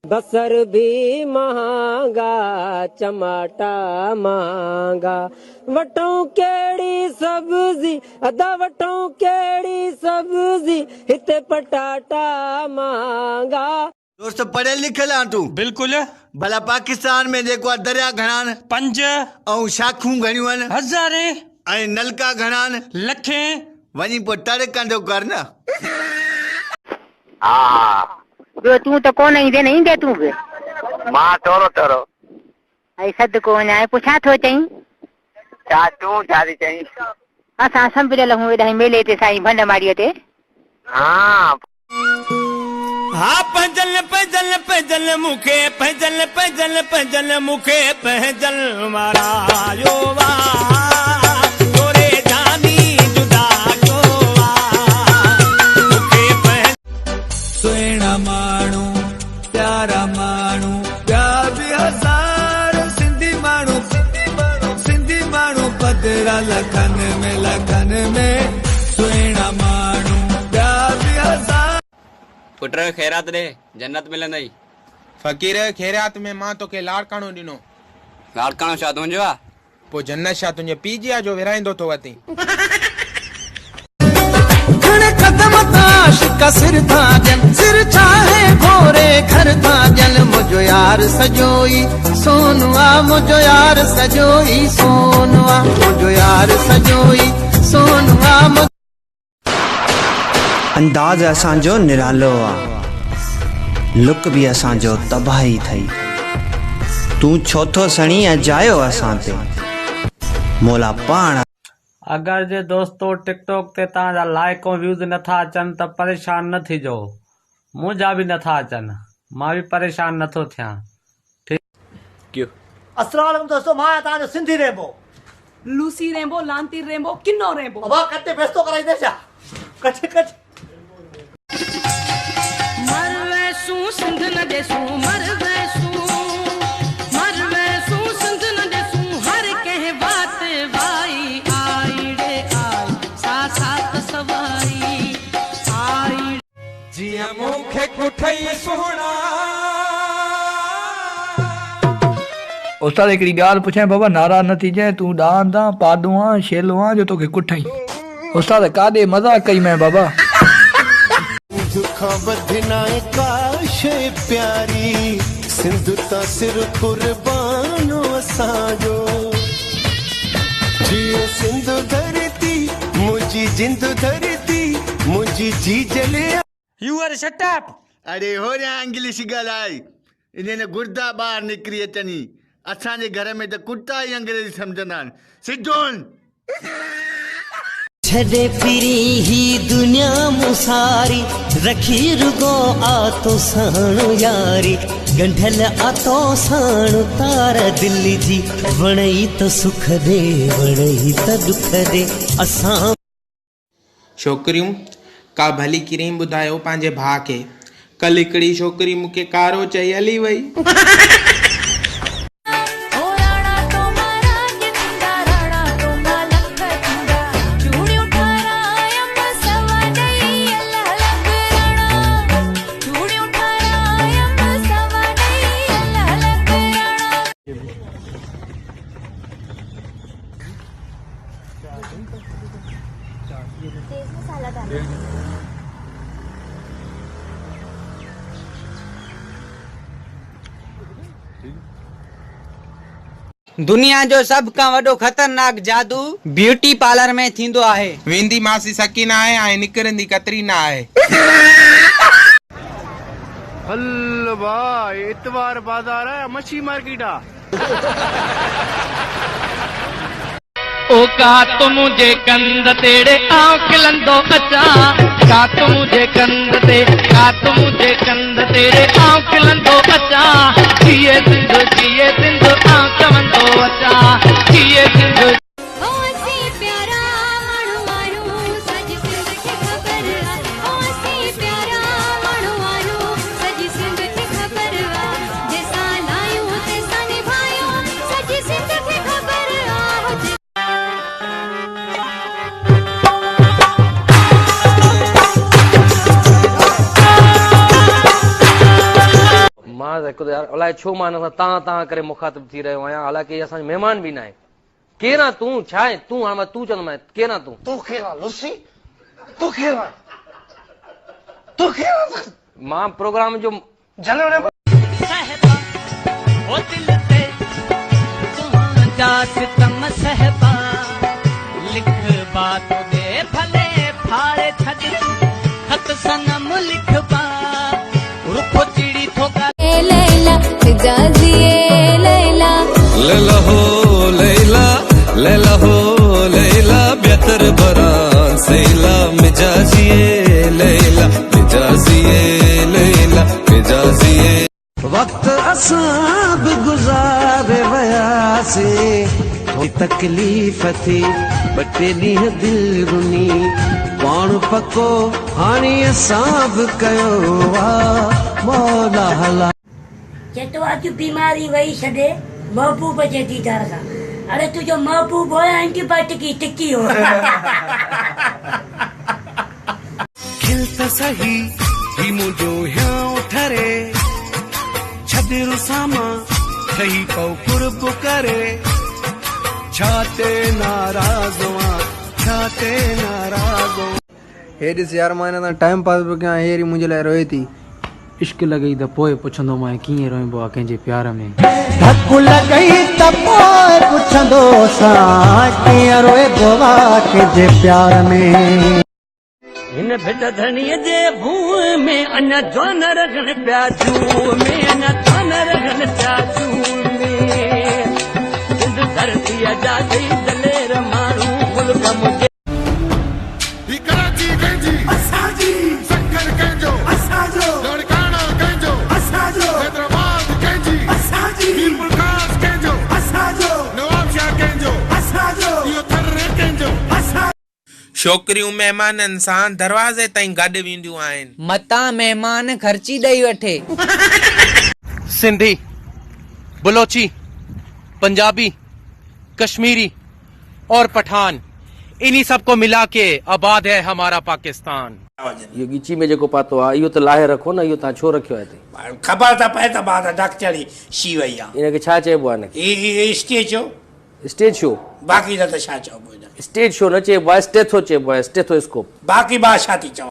बसर भी महंगा टमाटा महंगा वटों केड़ी सब्जी अदा वटों केड़ी सब्जी हिते पटाटा महंगा। दोस्त पढ़ियल लिखियल आहीं तूं? बिल्कुल। भला पाकिस्तान में जेको आहे दरिया घणा आहिनि? 5 ऐं शाखूं घणियूं आहिनि? 1000 ऐं नलका घणा आहिनि? लखे। वञी पोइ टर कंदो कर न। हाँ जो तू तो कौन ईंदे नहीं दे तू बि मां थोरो थोरो ऐं सद कोन आहे पुछा थो चई छा तूं छा थी चईं? असां संभलियल हूं एॾा मेले ते साईं भंडमाड़ीअ ते। हाँ हाँ पंजल पंजल पंजल मुखे पंजल पंजल पंजल मुखे पंजल मारायो वा तोरे जानी जुदा को वा मुखे सुहिणा माण्हू प्यारा माण्हू प्यार बि हज़ार सिंधी माण्हू पधरा लखनि में सुहिणा माण्हू प्यार बि हज़ार। पुत्र खैरात दे जन्नत मिलंदई। फ़कीर खैरात में मां तोखे लाड़काणो ॾिनो। लाड़काणो छा तुंहिंजो आहे? पोइ जन्नत छा तुंहिंजे पीउ जी आहे जो विराईंदो थो अथई? कदम ताशिक सिर चाहे भोरे घर था जल मुझो यार सजोई सोनुआ मुझो यार सजोई सोनुआ मुझो यार सजोई सोनुआ। अंदाज़ असांजो निरालो आहे, लुक भी असांजो तबाही थई। तू छो थो सणी ऐं जायो असां ते मोला पाण। अगर जे दोस्तों टिकटॉक ते तव्हांजा लाइक ऐं व्यूज़ नथा अचनि त परेशान न थिजो, मुंहिंजा बि नथा अचनि, मां बि परेशान नथो थियां। क्यों? अस्सलाम वालेकुम दोस्तों, मां आहियां तव्हांजो सिंधी रेंबो। लूसी रेंबो, लांती रेंबो, किन्नो रेंबो। बाबा कते बेस्तो कराई दे छा? कटे कटे मरवेसू सिंध न देसू मरवेसू सिंध न देसू हर कह बात भाई आई रे आई साथ सवाई आई जिया मुखे कुठई सोना। उस्ताद हिकिड़ी ॻाल्हि पुछां बाबा, नाराज़ न थी जाए, तूं डांस आं पाडो आं शेलो आं जो तोखे कुठई? उस्ताद काॾे मज़ाक कई मैं बाबा। काश प्यारी सिंधु ता सिर कुर्बानो असांजो जियो सिंधु धरती मुझी जिंदु धरती मुझी जी जले। You are shut up. अरे हो रहा इंग्लिश ॻाल्हाए इन गुर्दा ॿाहिरि निकिरी अचनि। असांजे घर में त कुता ई अंग्रेजी सम्झंदा आहिनि। सिद्धोन छॾे फिरी ही दुनिया मुसारी रखी रुगो आतो साण यारी गंढल आतो साण तार दिल जी वणई त सुख दे वणई त दुख दे असां। छोकिरियूं का भली क्रीम ॿुधायो पंहिंजे भाउ खे। कल हिकिड़ी छोकिरी मूंखे कारो चई हली वई। दुनिया जो सब का वडो खतरनाक जादू ब्यूटी पार्लर में थींदो आहे। वेंदी मासी सकीना आहे ऐं निकिरंदी कतरीना आहे। हल भाई इतवार बाजार है मच्छी मार्केट आ। ओ का तो मुझे कंद तेरे आँख लंदो अचा का तो मुझे कंद ते का तो मुझे कंद तेरे आँख लंदो अचा जिए सिंधु आँख वंदो अचा जिए सिंधु। मां हिकु यार अलाए छो मां हिन सां तव्हां करे मुखातिब थी रहियो आहियां, हालांकि असांजो महिमान बि न आहे। केरु आहे तूं? छा आहे तूं? हाणे तूं चवंदो केरु आहे तूं? तू केरु आहे लुसी? तू केरु आहे? तू केरु आहे? मां प्रोग्राम जो जनम ओ दिल ते तुहांजा सितम सहबा लिख बात दे भले फाड़े छॾ खत सनम लिखबा रुख चिड़ी थोका लैला मिजाजिए लैला लैला हो लैला लैला हो लैला बेहतर बरान सैला मिजाजिए लैला मिजाजिए लैला मिजाजिए वक्त असाब गुजारे वयासे थोड़ी तकलीफ़ थी बटे ॾींहं दिल रुनी पाण पको हाणे असाब कयो आहे मौला हला चेतो अॼु बीमारी वही छॾे महबूब जे दीदार सां। अरे तुंहिंजो महबूब हो एंटीबायोटिक की टिक्की हो। खिल त सही ही मुंहिंजो हियां ठरे छॾियो सामा ठही पौ कुर्ब करे छाते नाराज़ छाते नाराज़। हे ॾिस यार मां हिन सां टाइम पास पियो कयां, हेरी मुंहिंजे लाइ रोए थी। इश्क लॻई त पोइ पुछंदो मां कीअं रोइबो आहे कंहिंजे प्यार में। धक लॻई त पोइ पुछंदो सां कीअं रोइबो आहे कंहिंजे प्यार में। हिन भिट धणीअ जे भूअ में अञा जोन रखण पिया जूअ में अञा जोन रखण पिया जूअ में सिंध धरती आजादी दलेर माण्हू मुल्क मुंहिंजे कराची कंहिंजी असांजी सक्कर कंहिंजो असांजो लोड़काना कंहिंजो असांजो हैदराबाद कंहिंजी असांजी मीरपुरखास कंहिंजो असांजो नवाबशाह कंहिंजो असांजो इहो थर कंहिंजो असांजो। छोकिरियूं महिमाननि सां दरवाज़े ताईं गॾु वेंदियूं आहिनि। मतां महिमान ख़र्ची ॾेई वठे। सिंधी, बलोची, पंजाबी, कश्मीरी और पठान, इन्हीं सबको मिला के आबाद है हमारा पाकिस्तान। इहो ॻीची में जेको पातो आहे इहो त लाहे रखो न, इहो तव्हां छो रखियो आहे हिते? ख़बर त पए त बाद डॉक्टरी शी वई आहे। इनखे छा चइबो आहे हिनखे? Stage show. Stage show? बाक़ी त छा चइबो? स्टेज शो न चइबो आहे, स्टेथो चइबो आहे, स्टेथोस्कोप। बाक़ी भाषा थी चओ।